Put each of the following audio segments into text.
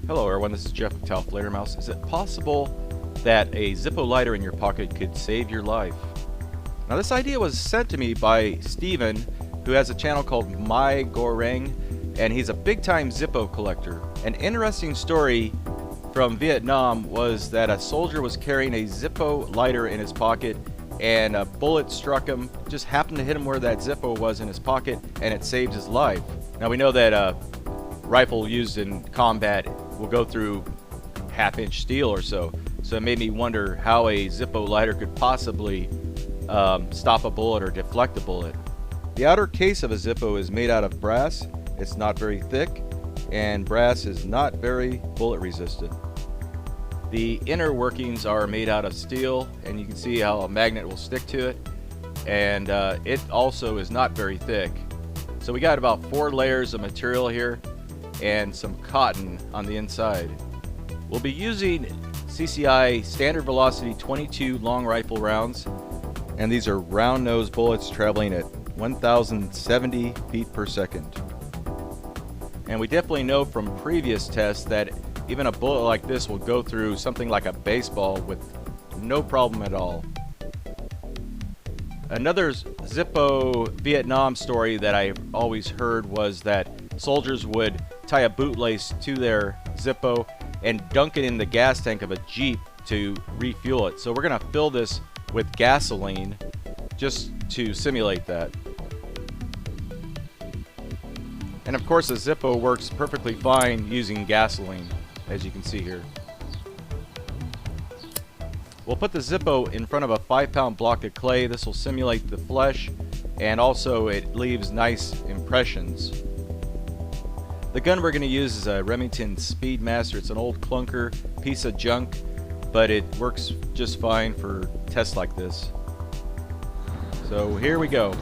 Hello everyone, this is Jeff with TAOFLEDERMAUS. Is it possible that a ZIPPO lighter in your pocket could save your life? Now this idea was sent to me by Steven, who has a channel called My Goreng, and he's a big time ZIPPO collector. An interesting story from Vietnam was that a soldier was carrying a ZIPPO lighter in his pocket and a bullet struck him, just happened to hit him where that ZIPPO was in his pocket, and it saved his life. Now we know that a rifle used in combat will go through half-inch steel or so. So it made me wonder how a ZIPPO lighter could possibly stop a bullet or deflect a bullet. The outer case of a ZIPPO is made out of brass. It's not very thick, and brass is not very bullet resistant. The inner workings are made out of steel, and you can see how a magnet will stick to it, and it also is not very thick. So we got about 4 layers of material here and some cotton on the inside. We'll be using CCI standard velocity 22 long rifle rounds, and these are round nose bullets traveling at 1070 feet per second. And we definitely know from previous tests that even a bullet like this will go through something like a baseball with no problem at all. Another ZIPPO Vietnam story that I always heard was that soldiers would tie a bootlace to their ZIPPO and dunk it in the gas tank of a Jeep to refuel it. So we're going to fill this with gasoline just to simulate that. And of course, a ZIPPO works perfectly fine using gasoline, as you can see here. We'll put the ZIPPO in front of a 5-pound block of clay. This will simulate the flesh, and also it leaves nice impressions. The gun we're going to use is a Remington Speedmaster. It's an old clunker piece of junk, but it works just fine for tests like this. So here we go.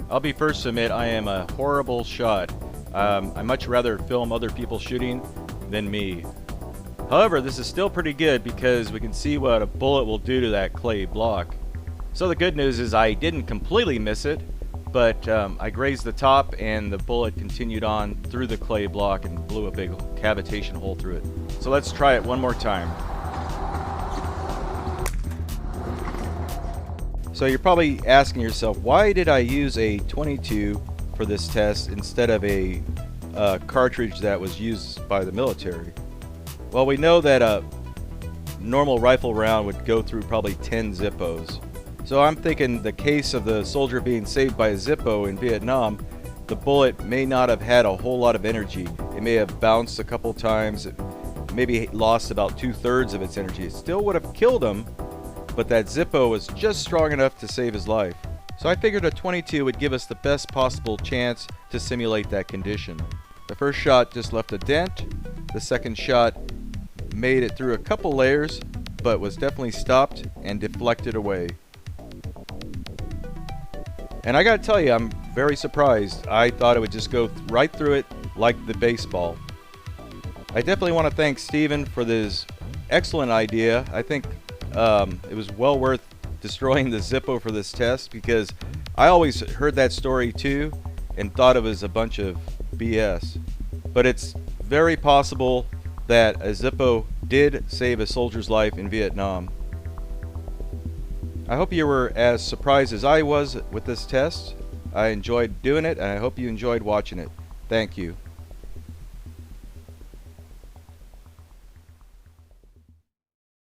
I'll be first to admit I am a horrible shot. I much rather film other people shooting than me. However, this is still pretty good because we can see what a bullet will do to that clay block. So the good news is I didn't completely miss it, but I grazed the top and the bullet continued on through the clay block and blew a big cavitation hole through it. So let's try it one more time. So you're probably asking yourself, why did I use a 22 for this test instead of a cartridge that was used by the military? Well, we know that a normal rifle round would go through probably 10 ZIPPOs. So I'm thinking the case of the soldier being saved by a ZIPPO in Vietnam, the bullet may not have had a whole lot of energy. It may have bounced a couple times, it maybe lost about 2/3 of its energy. It still would have killed him, but that ZIPPO was just strong enough to save his life. So I figured a 22 would give us the best possible chance to simulate that condition. The first shot just left a dent. The second shot made it through a couple layers, but was definitely stopped and deflected away. And I gotta tell you, I'm very surprised. I thought it would just go right through it like the baseball. I definitely want to thank Steven for this excellent idea. I think it was well worth destroying the ZIPPO for this test, because I always heard that story too and thought it was a bunch of BS. But it's very possible that a ZIPPO did save a soldier's life in Vietnam. I hope you were as surprised as I was with this test. I enjoyed doing it, and I hope you enjoyed watching it. Thank you.